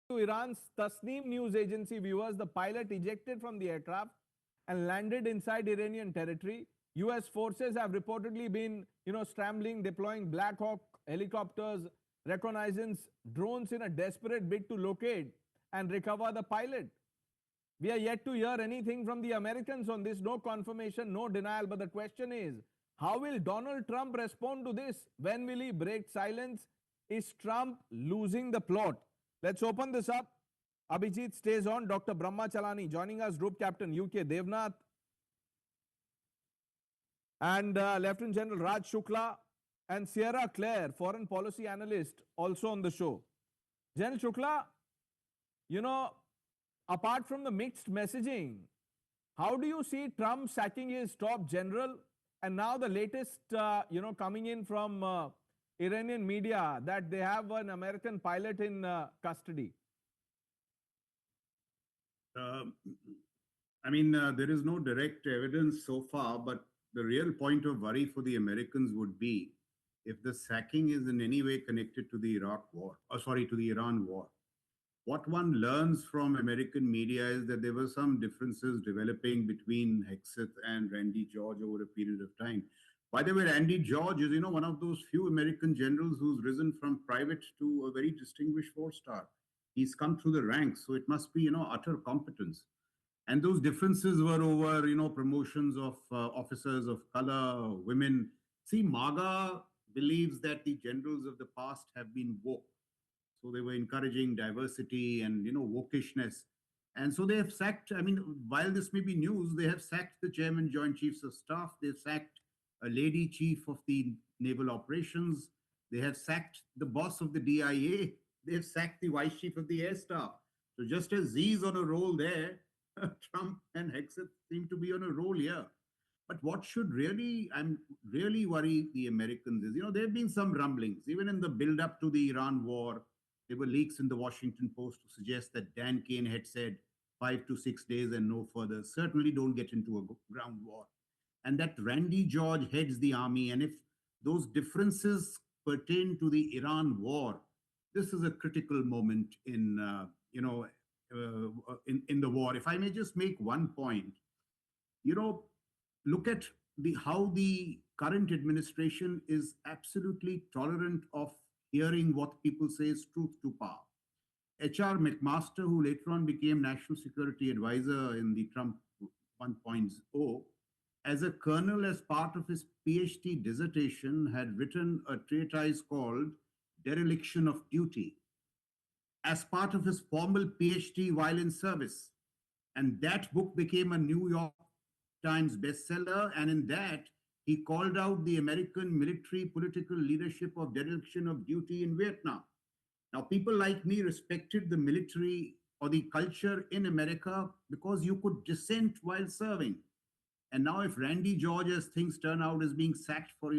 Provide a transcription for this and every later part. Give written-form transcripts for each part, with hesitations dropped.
to Iran's Tasneem news agency viewers, the pilot ejected from the aircraft and landed inside Iranian territory. US forces have reportedly been, scrambling, deploying Black Hawk helicopters, reconnaissance drones in a desperate bid to locate and recover the pilot. We are yet to hear anything from the Americans on this. No confirmation, no denial. But the question is, how will Donald Trump respond to this? When will he break silence? Is Trump losing the plot? Let's open this up. Abhijit stays on. Dr. Brahma Chalani joining us, Group Captain UK Devnath, and Lieutenant General Raj Shukla, and Sierra Claire, foreign policy analyst, also on the show. General Shukla, you know, apart from the mixed messaging, how do you see Trump sacking his top general? And now the latest, coming in from Iranian media that they have an American pilot in custody. There is no direct evidence so far, but the real point of worry for the Americans would be if the sacking is in any way connected to the to the Iran war. What one learns from American media is that there were some differences developing between Hegseth and Randy George over a period of time. By the way, Randy George is, one of those few American generals who's risen from private to a very distinguished four-star. He's come through the ranks, so it must be, utter competence. And those differences were over, promotions of officers of color, women. See, MAGA believes that the generals of the past have been woke, so they were encouraging diversity and, wokishness. And so they have sacked, while this may be news, they have sacked the chairman, Joint Chiefs of Staff. They've sacked a lady chief of the naval operations. They have sacked the boss of the DIA. They've sacked the vice chief of the air staff. So just as Z's on a roll there, Trump and Hegseth seem to be on a roll here. But what should really worry the Americans is, there have been some rumblings, even in the build up to the Iran war. There were leaks in the Washington Post to suggest that Dan Kane had said 5 to 6 days and no further. Certainly don't get into a ground war. And that Randy George heads the army. And if those differences pertain to the Iran war, this is a critical moment in the war. If I may just make one point, look at how the current administration is absolutely tolerant of hearing what people say is truth to power. H.R. McMaster, who later on became National Security Advisor in the Trump 1.0, as a colonel, as part of his PhD dissertation, had written a treatise called Dereliction of Duty as part of his formal PhD while in service. And that book became a New York Times bestseller. And in that, he called out the American military political leadership of dereliction of duty in Vietnam. Now, people like me respected the military or the culture in America because you could dissent while serving. And now, if Randy George, as things turn out, is being sacked for,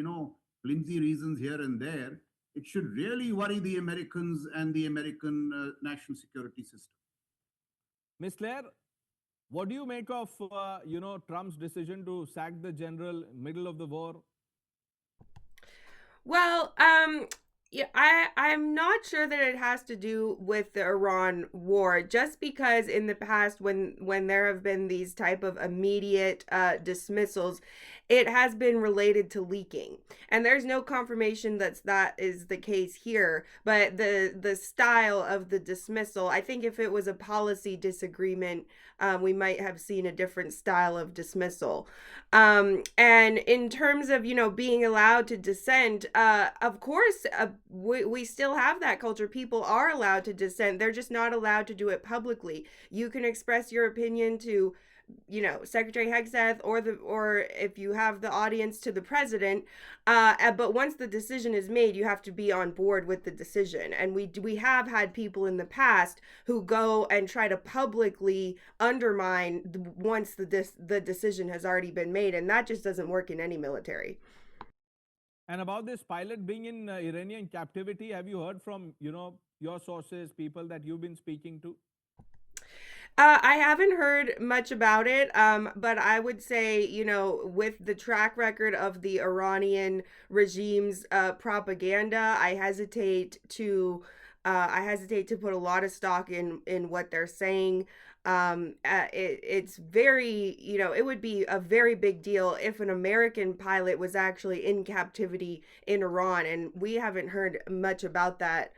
flimsy reasons here and there, it should really worry the Americans and the American national security system. Ms. Claire, what do you make of, Trump's decision to sack the general middle of the war? Well, yeah, I'm not sure that it has to do with the Iran war, just because in the past when there have been these type of immediate dismissals, it has been related to leaking. And there's no confirmation that is the case here, but the style of the dismissal, I think if it was a policy disagreement, we might have seen a different style of dismissal. And in terms of, being allowed to dissent, of course, we still have that culture. People are allowed to dissent. They're just not allowed to do it publicly. You can express your opinion to, Secretary Hegseth or if you have the audience, to the president. But once the decision is made, you have to be on board with the decision. And we have had people in the past who go and try to publicly undermine once the decision has already been made, and that just doesn't work in any military. And about this pilot being in Iranian captivity, have you heard from, your sources, people that you've been speaking to? I haven't heard much about it, but I would say, with the track record of the Iranian regime's propaganda, I hesitate to I hesitate to put a lot of stock in what they're saying. It's very, it would be a very big deal if an American pilot was actually in captivity in Iran, and we haven't heard much about that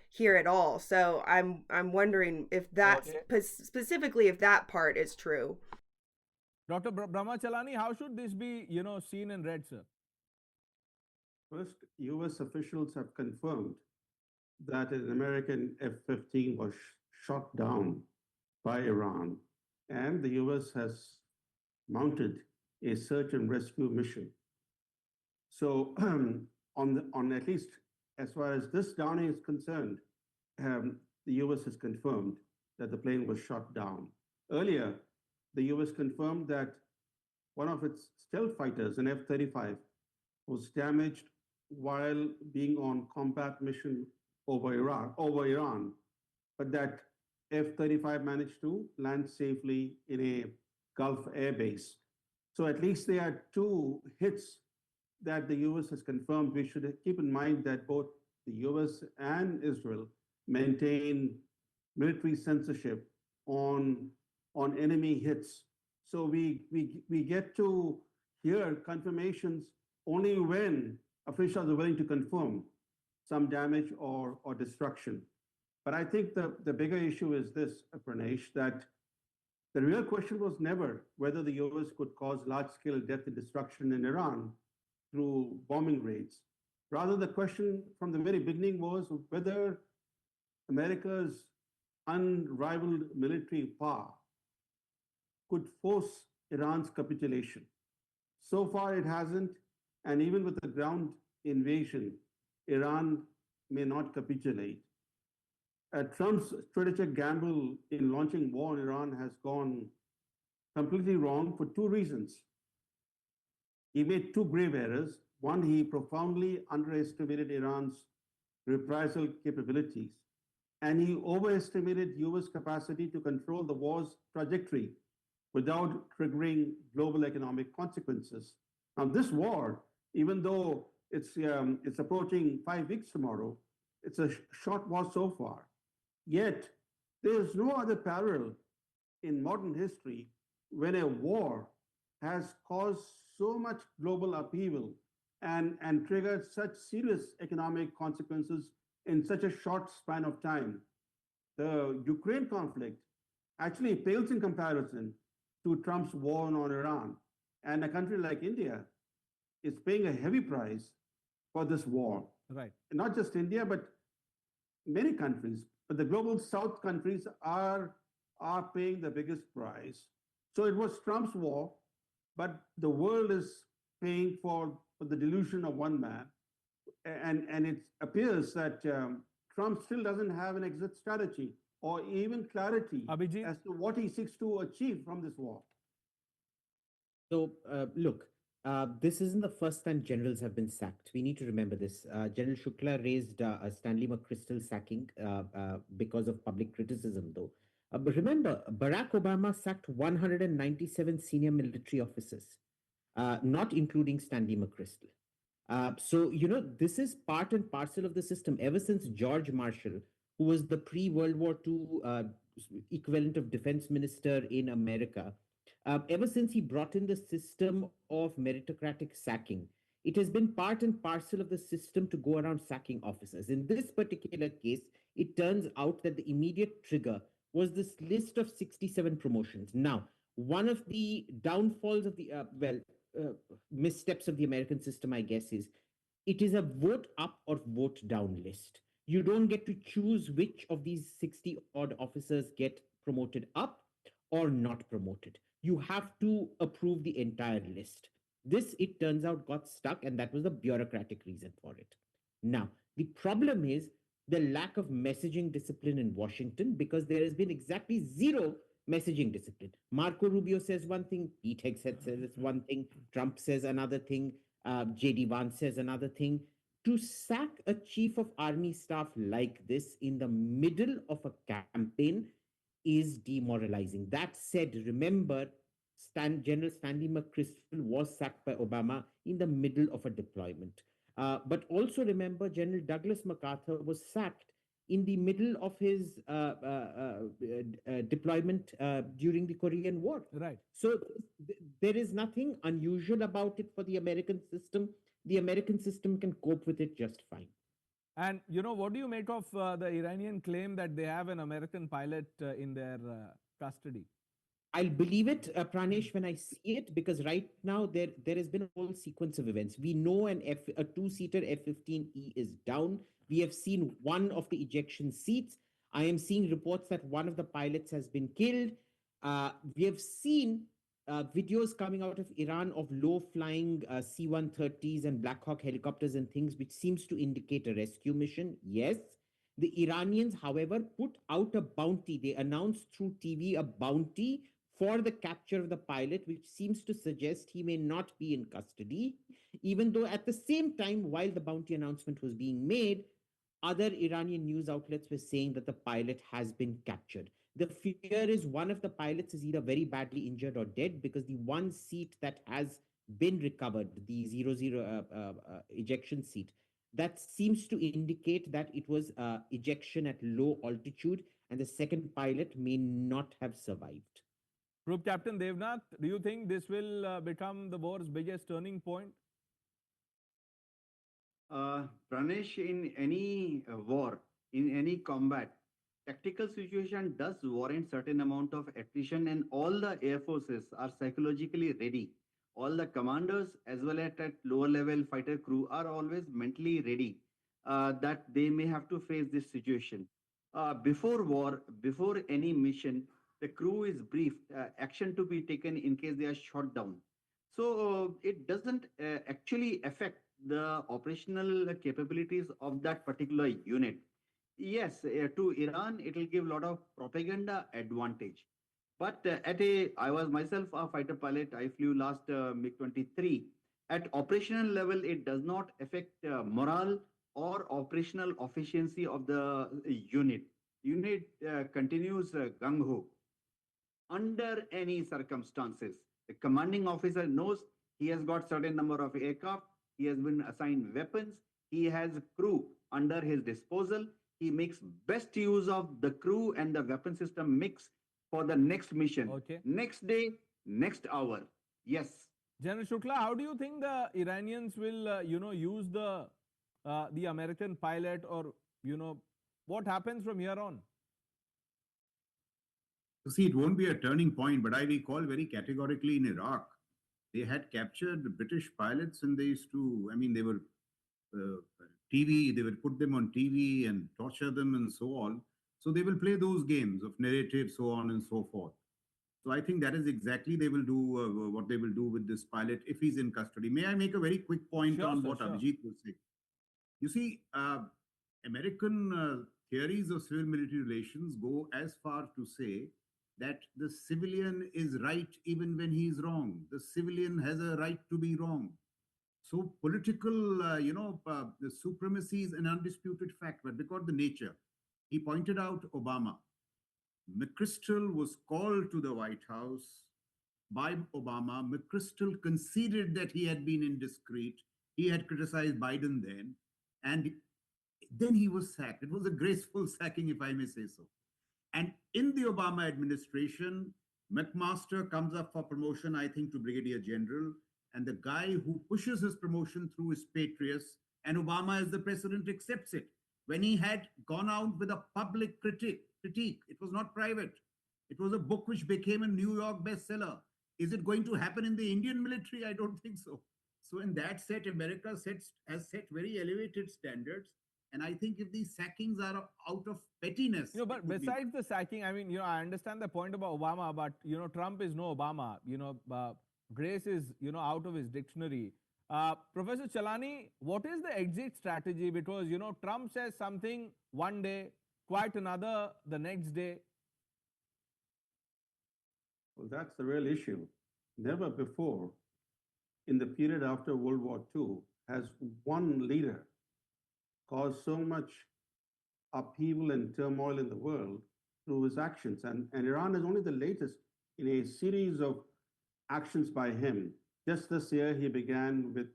here at all. So I'm wondering if that's Okay. specifically if that part is true. Dr. Brahmachalani, how should this be, seen and read, sir? First, US officials have confirmed that an American F 15 was shot down by Iran, and the US has mounted a search and rescue mission. So, on at least as far as this downing is concerned, the US has confirmed that the plane was shot down. Earlier, the US confirmed that one of its stealth fighters, an F 35, was damaged while being on combat mission over Iran, but that F-35 managed to land safely in a Gulf air base. So at least there are two hits that the US has confirmed. We should keep in mind that both the US and Israel maintain military censorship on, on enemy hits. So we get to hear confirmations only when officials are willing to confirm some damage or destruction. But I think the bigger issue is this, Pranesh, that the real question was never whether the US could cause large scale death and destruction in Iran through bombing raids. Rather, the question from the very beginning was whether America's unrivaled military power could force Iran's capitulation. So far, it hasn't. And even with the ground invasion, Iran may not capitulate. Trump's strategic gamble in launching war on Iran has gone completely wrong for two reasons. He made two grave errors. One, he profoundly underestimated Iran's reprisal capabilities, and he overestimated US capacity to control the war's trajectory without triggering global economic consequences. Now, this war, even though it's approaching 5 weeks tomorrow, it's a short war so far. Yet, there is no other parallel in modern history when a war has caused so much global upheaval and triggered such serious economic consequences in such a short span of time. The Ukraine conflict actually pales in comparison to Trump's war on Iran. And a country like India is paying a heavy price for this war. Right. Not just India, but many countries. But the global South countries are paying the biggest price. So it was Trump's war, but the world is paying for the delusion of one man. And it appears that Trump still doesn't have an exit strategy or even clarity Abhijit? as to what he seeks to achieve from this war. So, look, this isn't the first time generals have been sacked. We need to remember this. General Shukla raised a Stanley McChrystal sacking because of public criticism, though. But remember, Barack Obama sacked 197 senior military officers, not including Stanley McChrystal. So, this is part and parcel of the system. Ever since George Marshall, who was the pre World War II equivalent of defense minister in America, ever since he brought in the system of meritocratic sacking, it has been part and parcel of the system to go around sacking officers. In this particular case, it turns out that the immediate trigger was this list of 67 promotions. Now, one of the downfalls of the, missteps of the American system, I guess, is it is a vote up or vote down list. You don't get to choose which of these 60 odd officers get promoted up or not promoted. You have to approve the entire list. This, it turns out, got stuck, and that was the bureaucratic reason for it. Now, the problem is the lack of messaging discipline in Washington, because there has been exactly zero messaging discipline. Marco Rubio says one thing, Pete Hegseth says one thing, Trump says another thing, JD Vance says another thing. To sack a chief of army staff like this in the middle of a campaign is demoralizing. That said, remember, General Stanley McChrystal was sacked by Obama in the middle of a deployment. But also remember, General Douglas MacArthur was sacked in the middle of his deployment during the Korean War. Right. So there is nothing unusual about it for the American system. The American system can cope with it just fine. And what do you make of the Iranian claim that they have an American pilot in their custody? I'll believe it, Pranesh, when I see it, because right now there has been a whole sequence of events. We know a two-seater F-15E is down. We have seen one of the ejection seats. I am seeing reports that one of the pilots has been killed. We have seen videos coming out of Iran of low-flying C-130s and Black Hawk helicopters and things, which seems to indicate a rescue mission. Yes. The Iranians, however, put out a bounty. They announced through TV a bounty for the capture of the pilot, which seems to suggest he may not be in custody, even though at the same time, while the bounty announcement was being made, other Iranian news outlets were saying that the pilot has been captured. The fear is one of the pilots is either very badly injured or dead, because the one seat that has been recovered, the ejection seat, that seems to indicate that it was ejection at low altitude, and the second pilot may not have survived. Group Captain Devnath, do you think this will become the war's biggest turning point? Pranesh, in any war, in any combat, tactical situation does warrant certain amount of attrition, and all the air forces are psychologically ready. All the commanders, as well as at lower level fighter crew, are always mentally ready that they may have to face this situation. Before war, before any mission, the crew is briefed action to be taken in case they are shot down. So it doesn't actually affect the operational capabilities of that particular unit. Yes, to Iran, it will give a lot of propaganda advantage. But I was myself a fighter pilot. I flew last MiG-23. At operational level, it does not affect morale or operational efficiency of the unit. Unit continues gung ho under any circumstances. The commanding officer knows he has got certain number of aircraft, he has been assigned weapons, he has crew under his disposal. He makes best use of the crew and the weapon system mix for the next mission, Okay. next day, next hour. Yes. General Shukla, how do you think the Iranians will, use the American pilot, or what happens from here on? So see, it won't be a turning point, but I recall very categorically in Iraq, they had captured the British pilots and they used to, I mean, they were uh, TV, they would put them on TV and torture them and so on. So they will play those games of narrative, so on and so forth. So I think that is exactly they will do what they will do with this pilot if he's in custody. May I make a very quick point Sure, on sir, what sure. Abhijit was saying? You see, American theories of civil military relations go as far to say that the civilian is right even when he is wrong. The civilian has a right to be wrong. So political, the supremacy is an undisputed fact. But because the nature, he pointed out Obama. McChrystal was called to the White House by Obama. McChrystal conceded that he had been indiscreet. He had criticized Biden then, and then he was sacked. It was a graceful sacking, if I may say so. And in the Obama administration, McMaster comes up for promotion, I think, to brigadier general. And the guy who pushes his promotion through is Patriots. And Obama, as the president, accepts it. When he had gone out with a public critique, it was not private. It was a book which became a New York bestseller. Is it going to happen in the Indian military? I don't think so. So in that set, America has set very elevated standards. And I think if these sackings are out of pettiness, But besides the sacking, I mean, I understand the point about Obama, but Trump is no Obama. Grace is out of his dictionary. Professor Chalani, what is the exit strategy? Because Trump says something one day, quite another the next day. Well, that's the real issue. Never before, in the period after World War II, has one leader caused so much upheaval and turmoil in the world through his actions. And Iran is only the latest in a series of actions by him. Just this year, he began with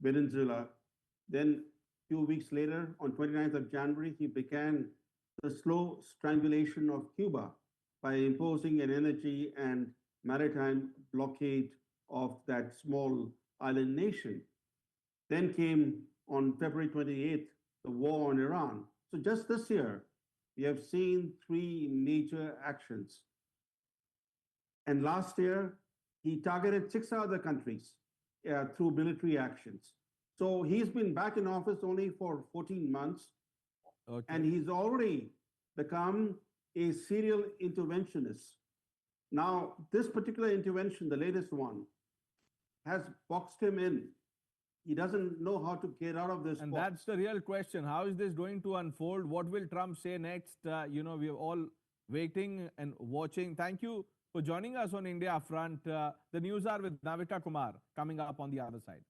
Venezuela. Then few weeks later, on 29th of January, he began the slow strangulation of Cuba by imposing an energy and maritime blockade of that small island nation. Then came on February 28th, the war on Iran. So just this year, we have seen three major actions. And last year, he targeted six other countries through military actions. So he's been back in office only for 14 months, and he's already become a serial interventionist. Now, this particular intervention, the latest one, has boxed him in. He doesn't know how to get out of this And box. that's the real question. How is this going to unfold? What will Trump say next? We're all waiting and watching. Thank you for joining us on India Front. The news are with Navita Kumar coming up on the other side.